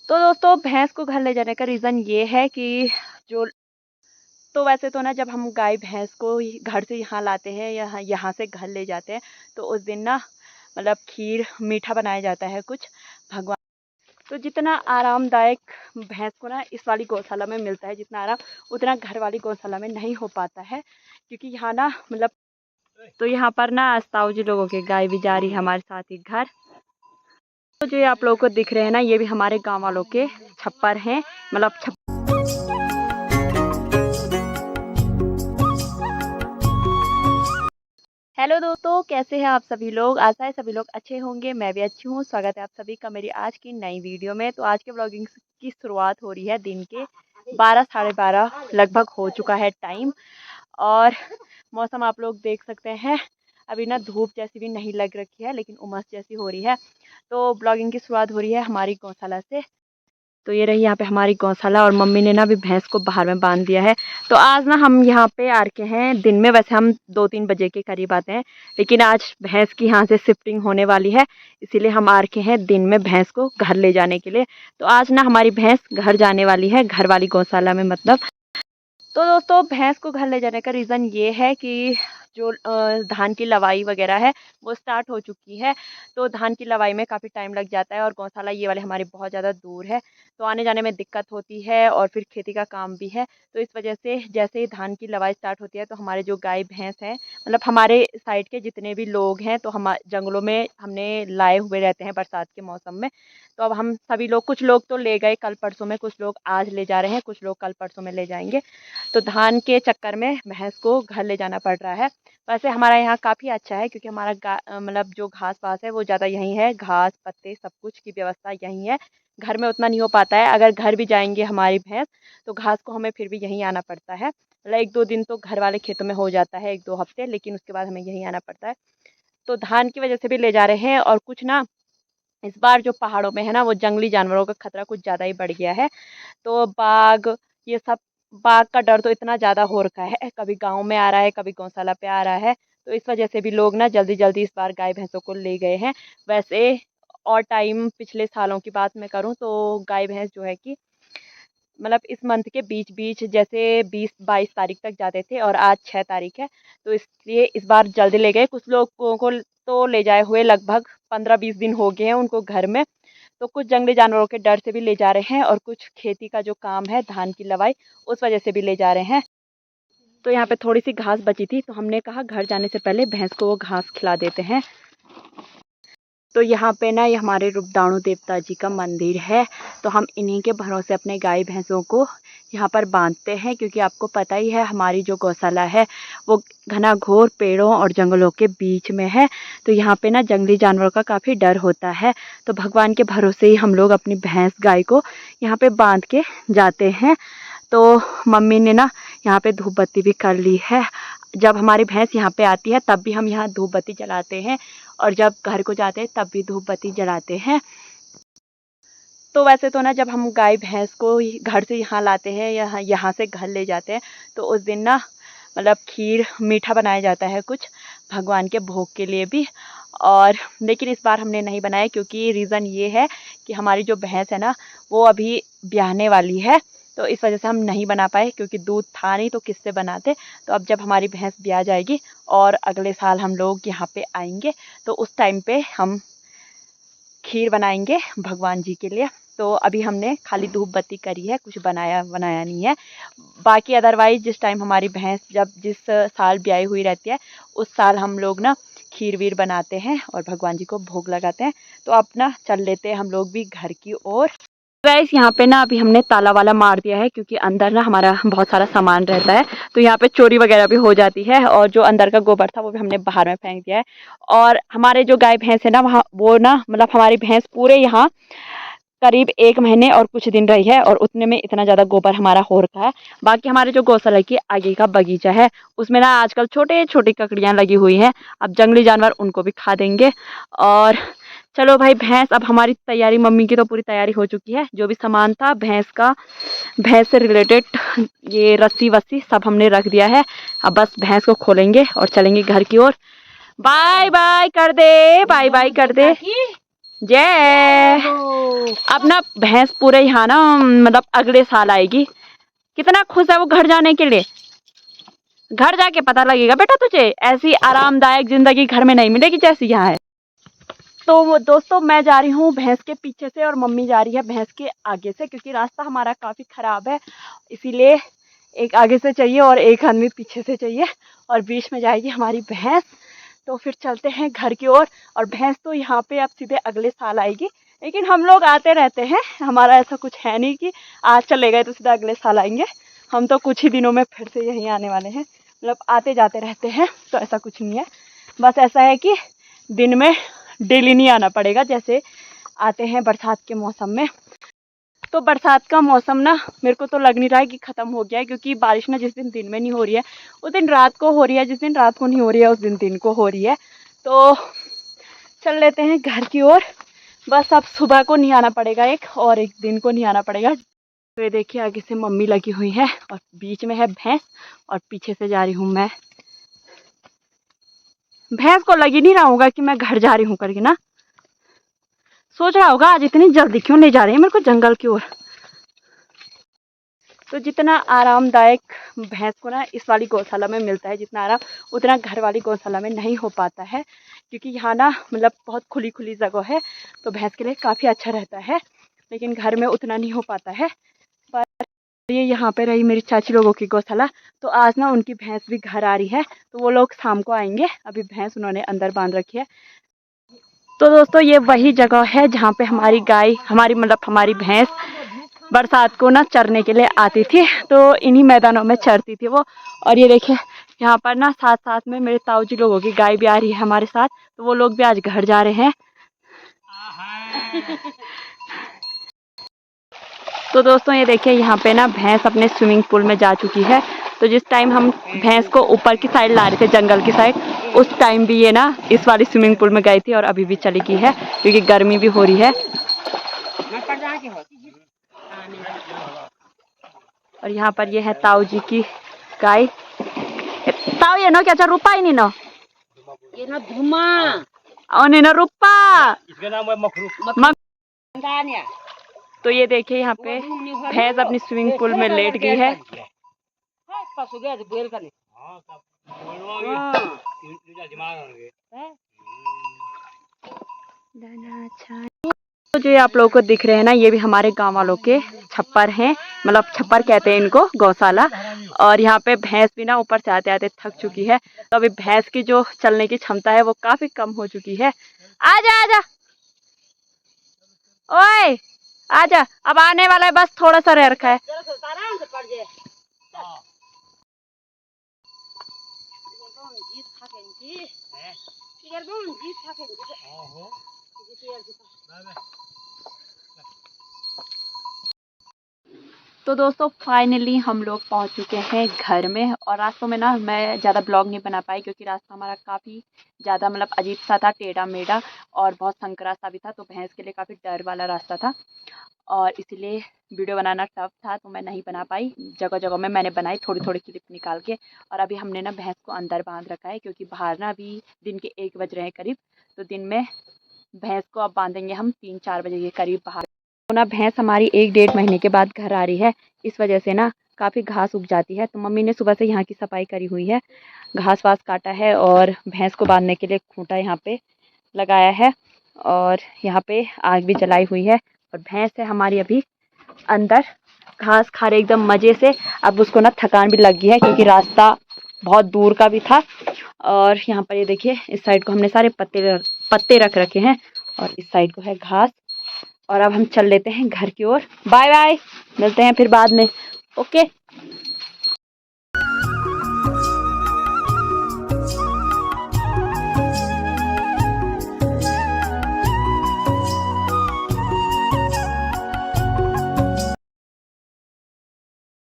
तो दोस्तों भैंस को घर ले जाने का रीज़न ये है कि जो तो वैसे तो ना जब हम गाय भैंस को घर से यहाँ लाते हैं या यहाँ से घर ले जाते हैं तो उस दिन ना मतलब खीर मीठा बनाया जाता है कुछ भगवान। तो जितना आरामदायक भैंस को ना इस वाली गौशाला में मिलता है जितना आराम उतना घर वाली गौशाला में नहीं हो पाता है, क्योंकि यहाँ ना मतलब तो यहाँ पर ना आज ताऊ जी लोगों की गाय भी जा रही है हमारे साथ ही घर। तो जो ये आप लोगों को दिख रहे हैं ना ये भी हमारे गांव वालों के छप्पर हैं, मतलब हेलो दोस्तों, कैसे हैं आप सभी लोग। आशा है सभी लोग अच्छे होंगे, मैं भी अच्छी हूँ। स्वागत है आप सभी का मेरी आज की नई वीडियो में। तो आज के व्लॉगिंग की शुरुआत हो रही है दिन के 12 साढ़े 12 लगभग हो चुका है टाइम। और मौसम आप लोग देख सकते हैं, अभी ना धूप जैसी भी नहीं लग रखी है लेकिन उमस जैसी हो रही है। तो ब्लॉगिंग की शुरुआत हो रही है हमारी गौशाला से। तो ये रही यहाँ पे हमारी गौशाला और मम्मी ने ना अभी भैंस को बाहर में बांध दिया है। तो आज ना हम यहाँ पे आ रखे हैं दिन में, वैसे हम 2-3 बजे के करीब आते हैं लेकिन आज भैंस की यहाँ से शिफ्टिंग होने वाली है, इसीलिए हम आ रखे हैं दिन में भैंस को घर ले जाने के लिए। तो आज ना हमारी भैंस घर जाने वाली है, घर वाली गौशाला में मतलब। तो दोस्तों भैंस को घर ले जाने का रीज़न ये है कि जो धान की लवाई वगैरह है वो स्टार्ट हो चुकी है। तो धान की लवाई में काफ़ी टाइम लग जाता है और गौशाला ये वाले हमारी बहुत ज़्यादा दूर है, तो आने जाने में दिक्कत होती है और फिर खेती का काम भी है। तो इस वजह से जैसे ही धान की लवाई स्टार्ट होती है तो हमारे जो गाय भैंस हैं, मतलब हमारे साइड के जितने भी लोग हैं, तो हम जंगलों में हमने लाए हुए रहते हैं बरसात के मौसम में। तो अब हम सभी लोग, कुछ लोग तो ले गए कल परसों में, कुछ लोग आज ले जा रहे हैं, कुछ लोग कल परसों में ले जाएंगे। तो धान के चक्कर में भैंस को घर ले जाना पड़ रहा है। वैसे हमारा यहाँ काफ़ी अच्छा है क्योंकि हमारा मतलब जो घास पास है वो ज़्यादा यहीं है, घास पत्ते सब कुछ की व्यवस्था यहीं है। घर में उतना नहीं हो पाता है, अगर घर भी जाएंगे हमारी भैंस तो घास को हमें फिर भी यहीं आना पड़ता है। मतलब 1-2 दिन तो घर वाले खेतों में हो जाता है, 1-2 हफ्ते, लेकिन उसके बाद हमें यहीं आना पड़ता है। तो धान की वजह से भी ले जा रहे हैं। और कुछ ना इस बार जो पहाड़ों में है ना वो जंगली जानवरों का खतरा कुछ ज़्यादा ही बढ़ गया है। तो बाघ, ये सब, बाघ का डर तो इतना ज़्यादा हो रखा है, कभी गांव में आ रहा है कभी गौशाला पे आ रहा है। तो इस वजह से भी लोग ना जल्दी जल्दी इस बार गाय भैंसों को ले गए हैं। वैसे और टाइम पिछले सालों की बात मैं करूं तो गाय भैंस जो है कि मतलब इस मंथ के बीच बीच जैसे 20-22 तारीख तक जाते थे और आज 6 तारीख है, तो इसलिए इस बार जल्दी ले गए। कुछ लोगों को तो ले जाए हुए लगभग 15-20 दिन हो गए हैं उनको घर में। तो कुछ जंगली जानवरों के डर से भी ले जा रहे हैं और कुछ खेती का जो काम है धान की लवाई उस वजह से भी ले जा रहे हैं। तो यहाँ पे थोड़ी सी घास बची थी तो हमने कहा घर जाने से पहले भैंस को वो घास खिला देते हैं। तो यहाँ पे ना ये हमारे रूपदाणु देवता जी का मंदिर है। तो हम इन्हीं के भरोसे अपने गाय भैंसों को यहाँ पर बांधते हैं, क्योंकि आपको पता ही है हमारी जो गौशाला है वो घना घोर पेड़ों और जंगलों के बीच में है। तो यहाँ पे ना जंगली जानवरों का काफ़ी डर होता है। तो भगवान के भरोसे ही हम लोग अपनी भैंस गाय को यहाँ पे बांध के जाते हैं। तो मम्मी ने ना यहाँ पे धूप बत्ती भी कर ली है। जब हमारी भैंस यहाँ पे आती है तब भी हम यहाँ धूप बत्ती जलाते हैं और जब घर को जाते हैं तब भी धूप बत्ती जलाते हैं। तो वैसे तो ना जब हम गाय भैंस को घर से यहाँ लाते हैं या यहाँ से घर ले जाते हैं तो उस दिन ना मतलब खीर मीठा बनाया जाता है कुछ भगवान के भोग के लिए भी। और लेकिन इस बार हमने नहीं बनाया क्योंकि रीज़न ये है कि हमारी जो भैंस है ना वो अभी ब्याहने वाली है। तो इस वजह से हम नहीं बना पाए, क्योंकि दूध था नहीं तो किससे बनाते। तो अब जब हमारी भैंस ब्याह जाएगी और अगले साल हम लोग यहाँ पे आएंगे तो उस टाइम पे हम खीर बनाएंगे भगवान जी के लिए। तो अभी हमने खाली धूप बत्ती करी है, कुछ बनाया नहीं है। बाकी अदरवाइज़ जिस टाइम हमारी भैंस जब जिस साल ब्याही हुई रहती है उस साल हम लोग ना खीर वीर बनाते हैं और भगवान जी को भोग लगाते हैं। तो अब ना चल लेते हैं हम लोग भी घर की ओर। गाइस यहाँ पे ना अभी हमने ताला वाला मार दिया है क्योंकि अंदर ना हमारा बहुत सारा सामान रहता है, तो यहाँ पे चोरी वगैरह भी हो जाती है। और जो अंदर का गोबर था वो भी हमने बाहर में फेंक दिया है। और हमारे जो गाय भैंस है ना वहाँ वो ना मतलब हमारी भैंस पूरे यहाँ करीब 1 महीने और कुछ दिन रही है और उतने में इतना ज़्यादा गोबर हमारा हो रखा है। बाकी हमारे जो गौशाला के आगे का बगीचा है उसमें ना आजकल छोटे छोटे ककड़ियाँ लगी हुई हैं, अब जंगली जानवर उनको भी खा देंगे। और चलो भाई भैंस, अब हमारी तैयारी, मम्मी की तो पूरी तैयारी हो चुकी है। जो भी सामान था भैंस का, भैंस से रिलेटेड ये रस्सी वस्सी सब हमने रख दिया है। अब बस भैंस को खोलेंगे और चलेंगे घर की ओर। बाय बाय कर दे, बाय बाय कर दे। जय। अब ना भैंस पूरे यहाँ ना मतलब अगले साल आएगी। कितना खुश है वो घर जाने के लिए। घर जाके पता लगेगा बेटा तुझे, ऐसी आरामदायक जिंदगी घर में नहीं मिलेगी जैसी यहाँ है। तो दोस्तों मैं जा रही हूँ भैंस के पीछे से और मम्मी जा रही है भैंस के आगे से, क्योंकि रास्ता हमारा काफ़ी ख़राब है, इसीलिए एक आगे से चाहिए और एक आदमी पीछे से चाहिए और बीच में जाएगी हमारी भैंस। तो फिर चलते हैं घर की ओर। और भैंस तो यहाँ पे अब सीधे अगले साल आएगी, लेकिन हम लोग आते रहते हैं, हमारा ऐसा कुछ है नहीं कि आज चले गए तो सीधे अगले साल आएंगे। हम तो कुछ ही दिनों में फिर से यहीं आने वाले हैं, मतलब आते जाते रहते हैं, तो ऐसा कुछ नहीं है। बस ऐसा है कि दिन में डेली नहीं आना पड़ेगा जैसे आते हैं बरसात के मौसम में। तो बरसात का मौसम ना मेरे को तो लग नहीं रहा है कि ख़त्म हो गया है, क्योंकि बारिश ना जिस दिन में नहीं हो रही है उस दिन रात को हो रही है, जिस दिन रात को नहीं हो रही है उस दिन को हो रही है। तो चल लेते हैं घर की ओर। बस अब सुबह को नहीं आना पड़ेगा एक, और एक दिन को नहीं आना पड़ेगा। तो ये देखिए आगे से मम्मी लगी हुई है और बीच में है भैंस और पीछे से जा रही हूँ मैं। भैंस को लग ही नहीं रहा होगा कि मैं घर जा रही हूँ करके ना, सोच रहा होगा आज इतनी जल्दी क्यों ले जा रही है मेरे को जंगल की ओर। तो जितना आरामदायक भैंस को ना इस वाली गौशाला में मिलता है, जितना आराम उतना घर वाली गौशाला में नहीं हो पाता है, क्योंकि यहाँ ना मतलब बहुत खुली खुली जगह है, तो भैंस के लिए काफ़ी अच्छा रहता है, लेकिन घर में उतना नहीं हो पाता है। पर ये यहाँ पे रही मेरी चाची लोगों की गौशाला, तो आज ना उनकी भैंस भी घर आ रही है, तो वो लोग शाम को आएंगे। अभी भैंस उन्होंने अंदर बांध रखी है। तो दोस्तों ये वही जगह है जहाँ पे हमारी गाय, हमारी भैंस बरसात को ना चरने के लिए आती थी, तो इन्हीं मैदानों में चरती थी वो। और ये देखिए यहाँ पर ना साथ साथ में मेरे ताऊ जी लोगों की गाय भी आ रही है हमारे साथ, तो वो लोग भी आज घर जा रहे हैं। तो दोस्तों ये देखिए यहाँ पे ना भैंस अपने स्विमिंग पूल में जा चुकी है। तो जिस टाइम हम भैंस को ऊपर की साइड ला रहे थे जंगल की साइड, उस टाइम भी ये ना इस वाली स्विमिंग पूल में गई थी और अभी भी चली गई है, क्योंकि गर्मी भी हो रही है। और यहाँ पर ये है ताऊ जी की गाय। ताऊ ये ना क्या रूपा ही नहीं ना, ये ना धुमा और नहीं ना रूपा, इसका नाम है मखरू। तो ये देखिए यहाँ पे भैंस अपनी स्विमिंग पूल में लेट गई है। तो जो आप लोगों को दिख रहे हैं ना, ये भी हमारे गांव वालों के छप्पर हैं, मतलब छप्पर कहते हैं इनको, गौशाला। और यहाँ पे भैंस भी ना ऊपर से आते आते थक चुकी है, तो अभी भैंस की जो चलने की क्षमता है वो काफी कम हो चुकी है। आजा आजा ओए आजा, अब आने वाला है, बस थोड़ा सा रह रखा है। तो दोस्तों फाइनली हम लोग पहुंच चुके हैं घर में। और रास्तों में ना मैं ज़्यादा ब्लॉग नहीं बना पाई, क्योंकि रास्ता हमारा काफ़ी ज़्यादा मतलब अजीब सा था, टेढ़ा मेढ़ा और बहुत संकरा सा भी था, तो भैंस के लिए काफ़ी डर वाला रास्ता था और इसीलिए वीडियो बनाना टफ था, तो मैं नहीं बना पाई। जगह जगह में मैंने बनाई थोड़ी थोड़ी क्लिप निकाल के। और अभी हमने ना भैंस को अंदर बांध रखा है, क्योंकि बाहर ना अभी दिन के 1 बज रहे हैं करीब, तो दिन में भैंस को अब बांधेंगे हम 3-4 बजे के करीब बाहर। तो ना भैंस हमारी 1-1.5 महीने के बाद घर आ रही है, इस वजह से ना काफ़ी घास उग जाती है, तो मम्मी ने सुबह से यहाँ की सफाई करी हुई है, घास वास काटा है और भैंस को बांधने के लिए खूंटा यहाँ पे लगाया है और यहाँ पे आग भी जलाई हुई है। और भैंस है हमारी अभी अंदर घास खा रहे एकदम मज़े से। अब उसको ना थकान भी लग गई है, क्योंकि रास्ता बहुत दूर का भी था। और यहाँ पर ये देखिए इस साइड को हमने सारे पत्ते रख रखे हैं और इस साइड को है घास। और अब हम चल लेते हैं घर की ओर। बाय बाय, मिलते हैं फिर बाद में। ओके।